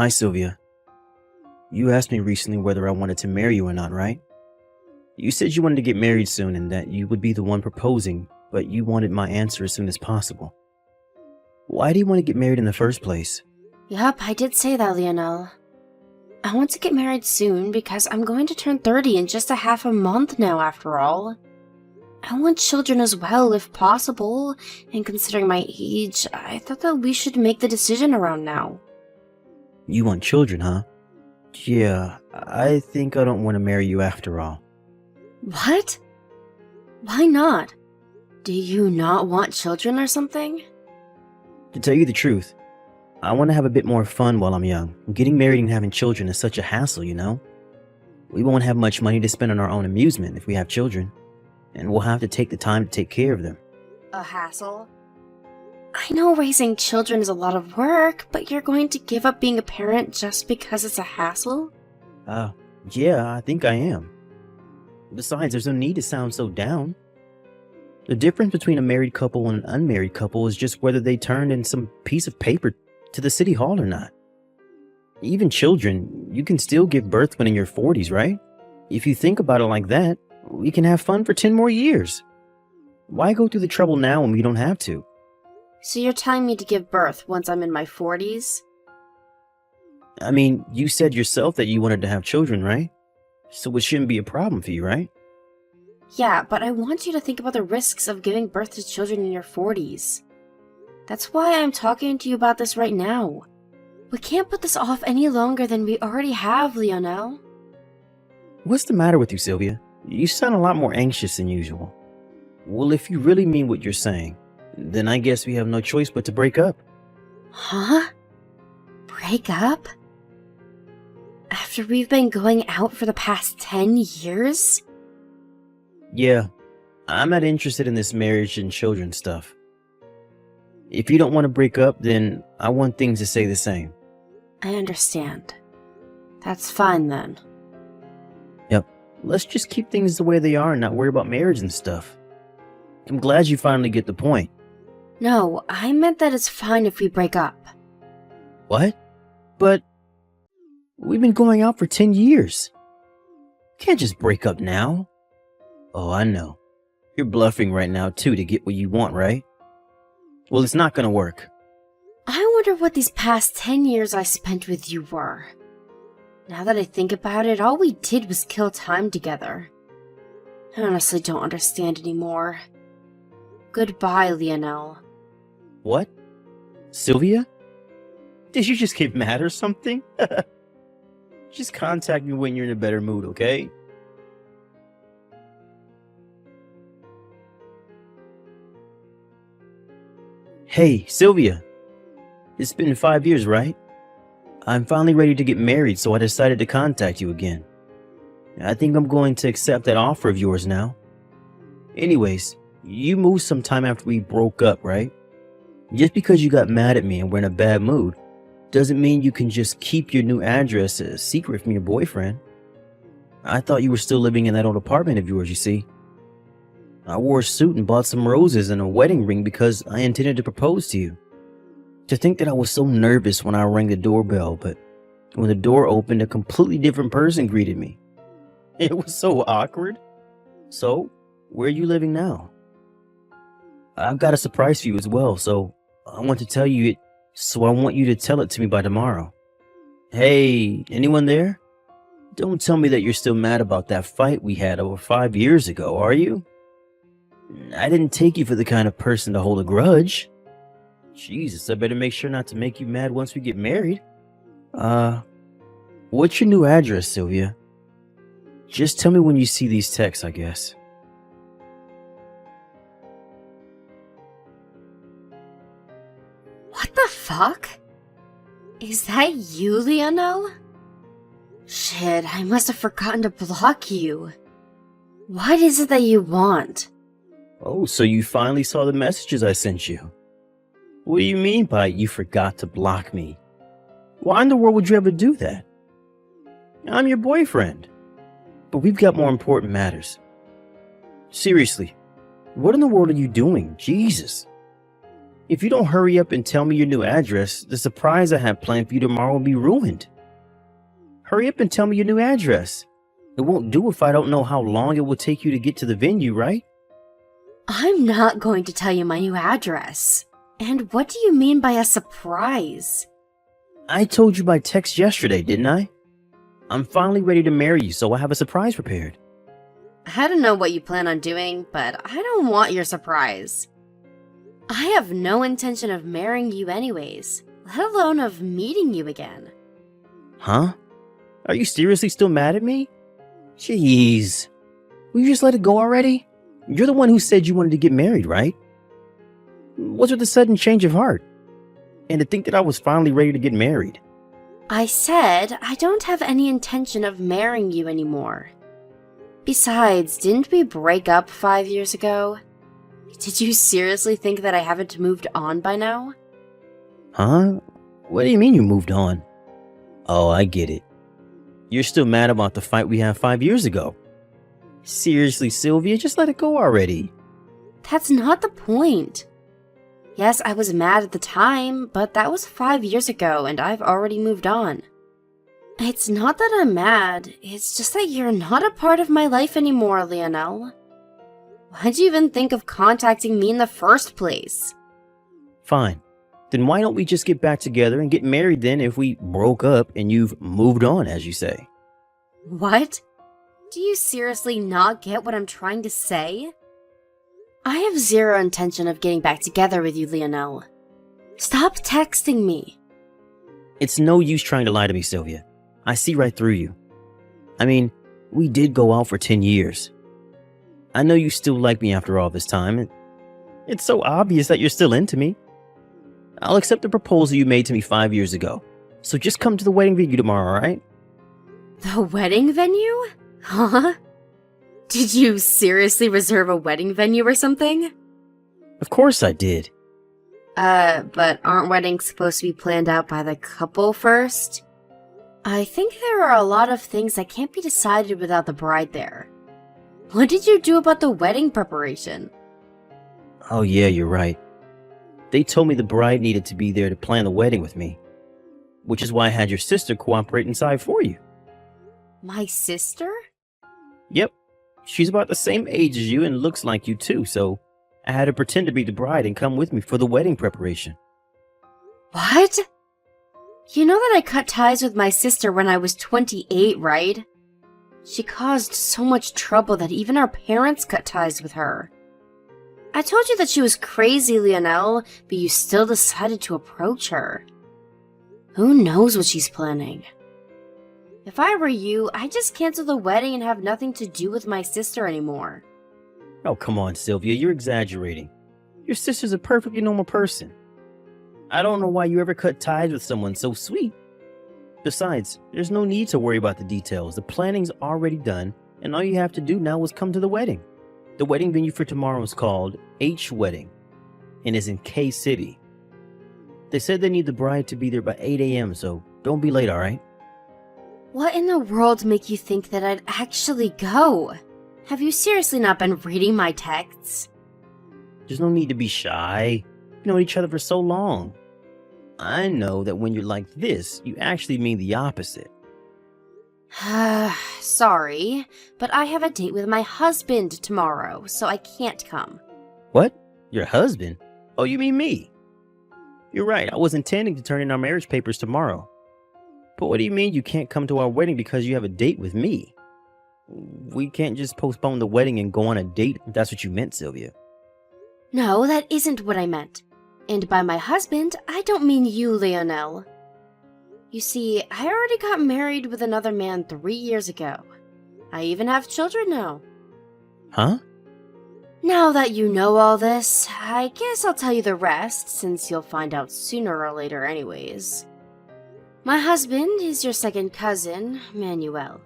Hi, Sylvia. You asked me recently whether I wanted to marry you or not, right? You said you wanted to get married soon and that you would be the one proposing, but you wanted my answer as soon as possible. Why do you want to get married in the first place? Yup, I did say that, Lionel. I want to get married soon because I'm going to turn 30 in just a half a month now, after all. I want children as well, if possible, and considering my age, I thought that we should make the decision around now. You want children, huh? Yeah, I think I don't want to marry you after all. What? Why not? Do you not want children or something? To tell you the truth, I want to have a bit more fun while I'm young. Getting married and having children is such a hassle, you know? We won't have much money to spend on our own amusement if we have children, and we'll have to take the time to take care of them. A hassle? I know raising children is a lot of work, but you're going to give up being a parent just because it's a hassle? Yeah, I think I am. Besides, there's no need to sound so down. The difference between a married couple and an unmarried couple is just whether they turned in some piece of paper to the city hall or not. Even children, you can still give birth when in your 40s, right? If you think about it like that, we can have fun for 10 more years. Why go through the trouble now when we don't have to? So you're telling me to give birth once I'm in my 40s? I mean, you said yourself that you wanted to have children, right? So it shouldn't be a problem for you, right? Yeah, but I want you to think about the risks of giving birth to children in your 40s. That's why I'm talking to you about this right now. We can't put this off any longer than we already have, Lionel. What's the matter with you, Sylvia? You sound a lot more anxious than usual. Well, if you really mean what you're saying, then I guess we have no choice but to break up. Huh? Break up? After we've been going out for the past 10 years? Yeah, I'm not interested in this marriage and children stuff. If you don't want to break up, then I want things to stay the same. I understand. That's fine then. Yep, let's just keep things the way they are and not worry about marriage and stuff. I'm glad you finally get the point. No, I meant that it's fine if we break up. What? But we've been going out for 10 years. Can't just break up now. Oh, I know. You're bluffing right now too to get what you want, right? Well, it's not gonna work. I wonder what these past 10 years I spent with you were. Now that I think about it, all we did was kill time together. I honestly don't understand anymore. Goodbye, Lionel. What? Sylvia? Did you just get mad or something? Just contact me when you're in a better mood, okay? Hey, Sylvia. It's been 5 years, right? I'm finally ready to get married, so I decided to contact you again. I think I'm going to accept that offer of yours now. Anyways, you moved sometime after we broke up, right? Just because you got mad at me and were in a bad mood doesn't mean you can just keep your new address a secret from your boyfriend. I thought you were still living in that old apartment of yours, you see. I wore a suit and bought some roses and a wedding ring because I intended to propose to you. To think that I was so nervous when I rang the doorbell, but when the door opened, a completely different person greeted me. It was so awkward. So, where are you living now? I've got a surprise for you as well, so I want to tell you it, so I want you to tell it to me by tomorrow. Hey, anyone there? Don't tell me that you're still mad about that fight we had over 5 years ago, are you? I didn't take you for the kind of person to hold a grudge. Jesus, I better make sure not to make you mad once we get married. What's your new address, Sylvia? Just tell me when you see these texts, I guess. What the fuck? Is that you, Lionel? Shit, I must have forgotten to block you. What is it that you want? Oh, so you finally saw the messages I sent you. What do you mean by you forgot to block me? Why in the world would you ever do that? I'm your boyfriend. But we've got more important matters. Seriously, what in the world are you doing? Jesus. If you don't hurry up and tell me your new address, the surprise I have planned for you tomorrow will be ruined. Hurry up and tell me your new address. It won't do if I don't know how long it will take you to get to the venue, right? I'm not going to tell you my new address. And what do you mean by a surprise? I told you by text yesterday, didn't I? I'm finally ready to marry you, so I have a surprise prepared. I don't know what you plan on doing, but I don't want your surprise. I have no intention of marrying you anyways, let alone of meeting you again. Huh? Are you seriously still mad at me? Jeez. Will you just let it go already? You're the one who said you wanted to get married, right? What's with the sudden change of heart? And to think that I was finally ready to get married. I said I don't have any intention of marrying you anymore. Besides, didn't we break up 5 years ago? Did you seriously think that I haven't moved on by now? Huh? What do you mean you moved on? Oh, I get it. You're still mad about the fight we had 5 years ago. Seriously, Sylvia, just let it go already. That's not the point. Yes, I was mad at the time, but that was 5 years ago and I've already moved on. It's not that I'm mad, it's just that you're not a part of my life anymore, Lionel. Why'd you even think of contacting me in the first place? Fine. Then why don't we just get back together and get married then if we broke up and you've moved on, as you say? What? Do you seriously not get what I'm trying to say? I have zero intention of getting back together with you, Lionel. Stop texting me. It's no use trying to lie to me, Sylvia. I see right through you. I mean, we did go out for 10 years. I know you still like me after all this time. It's so obvious that you're still into me. I'll accept the proposal you made to me 5 years ago. So just come to the wedding venue tomorrow, alright? The wedding venue? Huh? Did you seriously reserve a wedding venue or something? Of course I did. But aren't weddings supposed to be planned out by the couple first? I think there are a lot of things that can't be decided without the bride there. What did you do about the wedding preparation? Oh yeah, you're right. They told me the bride needed to be there to plan the wedding with me. Which is why I had your sister cooperate inside for you. My sister? Yep. She's about the same age as you and looks like you too, so I had her pretend to be the bride and come with me for the wedding preparation. What? You know that I cut ties with my sister when I was 28, right? She caused so much trouble that even our parents cut ties with her. I told you that she was crazy, Lionel, but you still decided to approach her. Who knows what she's planning? If I were you, I'd just cancel the wedding and have nothing to do with my sister anymore. Oh, come on, Sylvia, you're exaggerating. Your sister's a perfectly normal person. I don't know why you ever cut ties with someone so sweet. Besides, there's no need to worry about the details. The planning's already done, and all you have to do now is come to the wedding. The wedding venue for tomorrow is called H Wedding and is in K City. They said they need the bride to be there by 8 a.m., so don't be late, alright? What in the world make you think that I'd actually go? Have you seriously not been reading my texts? There's no need to be shy. We've known each other for so long. I know that when you're like this, you actually mean the opposite. Sorry, but I have a date with my husband tomorrow, so I can't come. What? Your husband? Oh, you mean me? You're right, I was intending to turn in our marriage papers tomorrow. But what do you mean you can't come to our wedding because you have a date with me? We can't just postpone the wedding and go on a date if that's what you meant, Sylvia. No, that isn't what I meant. And by my husband, I don't mean you, Lionel. You see, I already got married with another man 3 years ago. I even have children now. Huh? Now that you know all this, I guess I'll tell you the rest, since you'll find out sooner or later anyways. My husband is your second cousin, Manuel.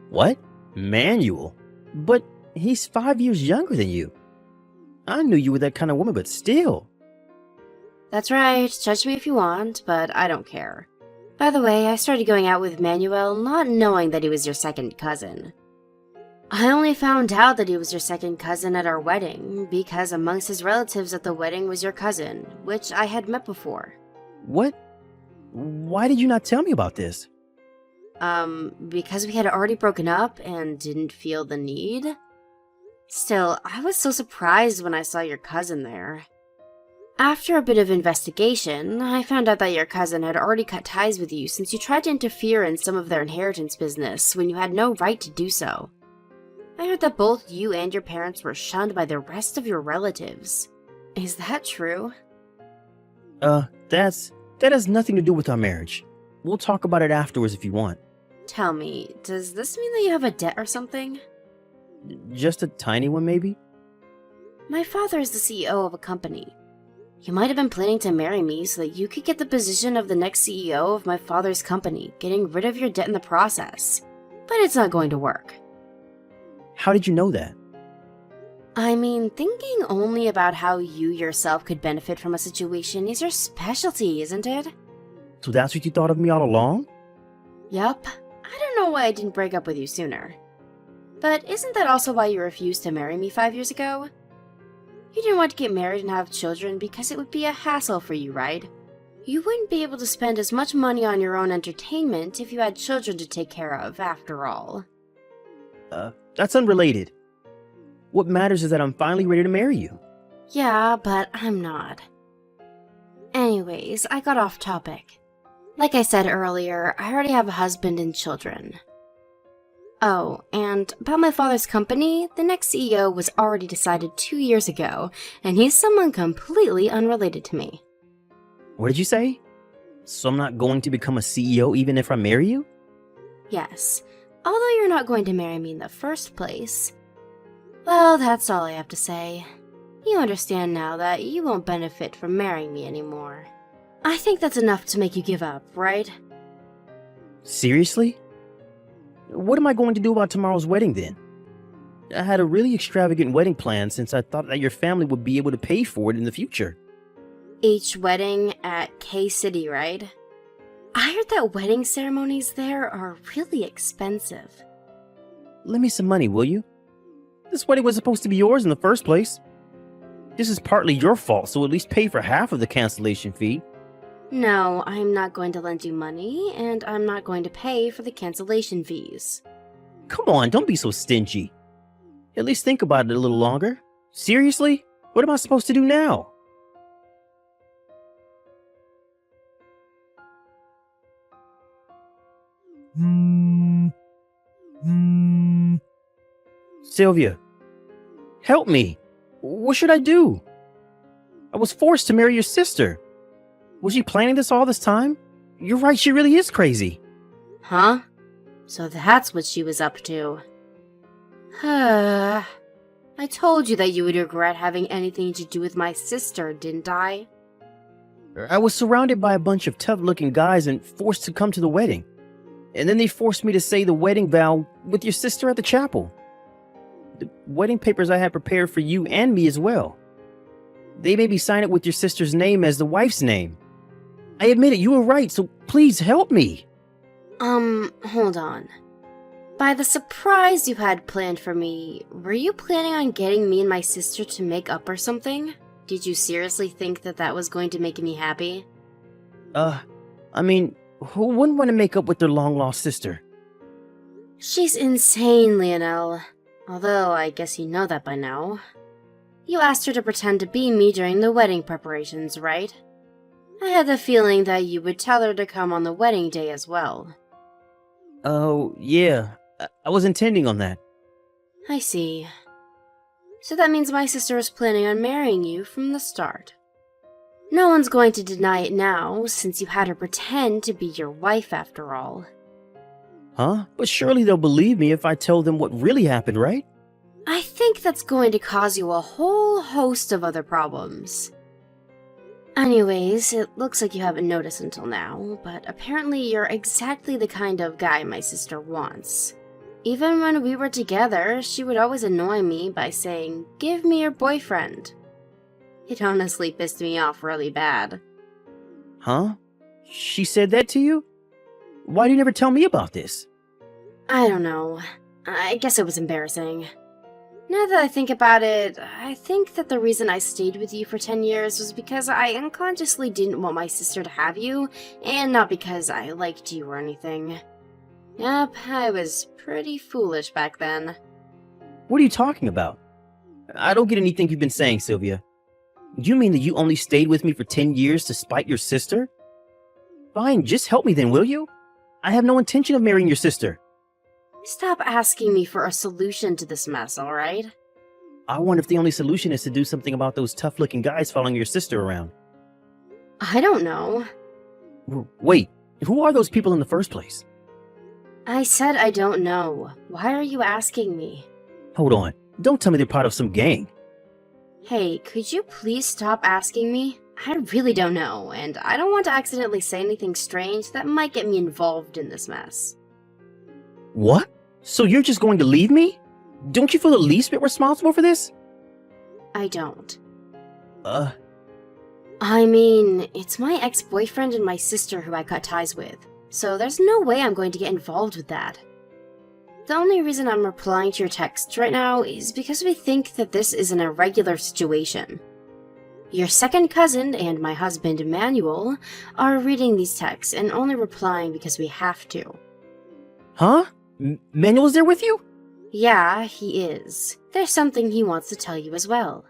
What? Manuel? But he's 5 years younger than you. I knew you were that kind of woman, but still. That's right, judge me if you want, but I don't care. By the way, I started going out with Manuel not knowing that he was your second cousin. I only found out that he was your second cousin at our wedding, because amongst his relatives at the wedding was your cousin, which I had met before. What? Why did you not tell me about this? Because we had already broken up and didn't feel the need? Still, I was so surprised when I saw your cousin there. After a bit of investigation, I found out that your cousin had already cut ties with you since you tried to interfere in some of their inheritance business when you had no right to do so. I heard that both you and your parents were shunned by the rest of your relatives. Is that true? That has nothing to do with our marriage. We'll talk about it afterwards if you want. Tell me, does this mean that you have a debt or something? Just a tiny one, maybe? My father is the CEO of a company. You might have been planning to marry me so that you could get the position of the next CEO of my father's company, getting rid of your debt in the process. But it's not going to work. How did you know that? I mean, thinking only about how you yourself could benefit from a situation is your specialty, isn't it? So that's what you thought of me all along? Yup. I don't know why I didn't break up with you sooner. But isn't that also why you refused to marry me 5 years ago? You didn't want to get married and have children because it would be a hassle for you, right? You wouldn't be able to spend as much money on your own entertainment if you had children to take care of, after all. That's unrelated. What matters is that I'm finally ready to marry you. Yeah, but I'm not. Anyways, I got off topic. Like I said earlier, I already have a husband and children. Oh, and about my father's company, the next CEO was already decided 2 years ago, and he's someone completely unrelated to me. What did you say? So I'm not going to become a CEO even if I marry you? Yes, although you're not going to marry me in the first place. Well, that's all I have to say. You understand now that you won't benefit from marrying me anymore. I think that's enough to make you give up, right? Seriously? What am I going to do about tomorrow's wedding then? I had a really extravagant wedding plan since I thought that your family would be able to pay for it in the future. Each wedding at K-City, right? I heard that wedding ceremonies there are really expensive. Lend me some money, will you? This wedding was supposed to be yours in the first place. This is partly your fault, so at least pay for half of the cancellation fee. No, I'm not going to lend you money, and I'm not going to pay for the cancellation fees. Come on, don't be so stingy. At least think about it a little longer. Seriously? What am I supposed to do now? Sylvia, help me. What should I do? I was forced to marry your sister. Was she planning this all this time? You're right, she really is crazy. Huh? So that's what she was up to. I told you that you would regret having anything to do with my sister, didn't I? I was surrounded by a bunch of tough-looking guys and forced to come to the wedding. And then they forced me to say the wedding vow with your sister at the chapel. The wedding papers I had prepared for you and me as well. They made me sign it with your sister's name as the wife's name. I admit it, you were right, so please help me. Hold on. By the surprise you had planned for me, were you planning on getting me and my sister to make up or something? Did you seriously think that that was going to make me happy? I mean, who wouldn't want to make up with their long-lost sister? She's insane, Lionel. Although, I guess you know that by now. You asked her to pretend to be me during the wedding preparations, right? I had the feeling that you would tell her to come on the wedding day as well. Oh, yeah. I was intending on that. I see. So that means my sister was planning on marrying you from the start. No one's going to deny it now, since you had her pretend to be your wife after all. Huh? But surely they'll believe me if I tell them what really happened, right? I think that's going to cause you a whole host of other problems. Anyways, it looks like you haven't noticed until now, but apparently you're exactly the kind of guy my sister wants. Even when we were together, she would always annoy me by saying, "Give me your boyfriend." It honestly pissed me off really bad. Huh? She said that to you? Why do you never tell me about this? I don't know. I guess it was embarrassing. Now that I think about it, I think that the reason I stayed with you for 10 years was because I unconsciously didn't want my sister to have you, and not because I liked you or anything. Yep, I was pretty foolish back then. What are you talking about? I don't get anything you've been saying, Sylvia. You mean that you only stayed with me for 10 years to spite your sister? Fine, just help me then, will you? I have no intention of marrying your sister. Stop asking me for a solution to this mess, alright? I wonder if the only solution is to do something about those tough-looking guys following your sister around. I don't know. Wait, who are those people in the first place? I said I don't know. Why are you asking me? Hold on, don't tell me they're part of some gang. Hey, could you please stop asking me? I really don't know, and I don't want to accidentally say anything strange that might get me involved in this mess. What? So you're just going to leave me? Don't you feel the least bit responsible for this? I don't. Uh, I mean, it's my ex-boyfriend and my sister who I cut ties with, so there's no way I'm going to get involved with that. The only reason I'm replying to your text right now is because we think that this is an irregular situation. Your second cousin and my husband, Emmanuel, are reading these texts and only replying because we have to. Huh? Manuel's there with you? Yeah, he is. There's something he wants to tell you as well.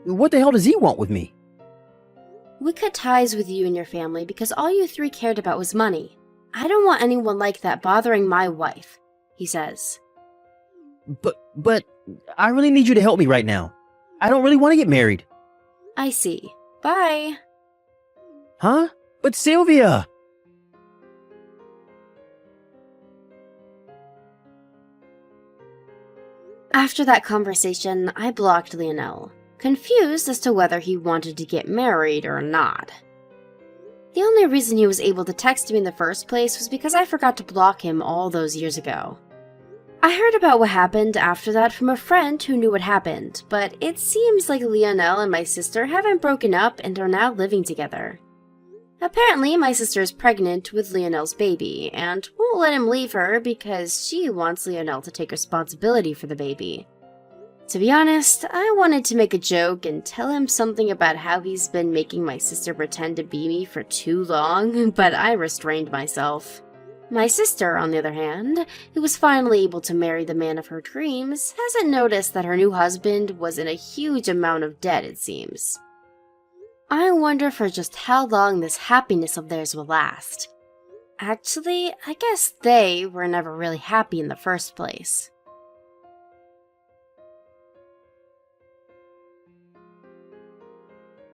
What the hell does he want with me? We cut ties with you and your family because all you three cared about was money. I don't want anyone like that bothering my wife, he says. But, I really need you to help me right now. I don't really want to get married. I see. Bye. Huh? But Sylvia! After that conversation, I blocked Lionel, confused as to whether he wanted to get married or not. The only reason he was able to text me in the first place was because I forgot to block him all those years ago. I heard about what happened after that from a friend who knew what happened, but it seems like Lionel and my sister haven't broken up and are now living together. Apparently, my sister is pregnant with Lionel's baby, and won't let him leave her because she wants Lionel to take responsibility for the baby. To be honest, I wanted to make a joke and tell him something about how he's been making my sister pretend to be me for too long, but I restrained myself. My sister, on the other hand, who was finally able to marry the man of her dreams, hasn't noticed that her new husband was in a huge amount of debt, it seems. I wonder for just how long this happiness of theirs will last. Actually, I guess they were never really happy in the first place.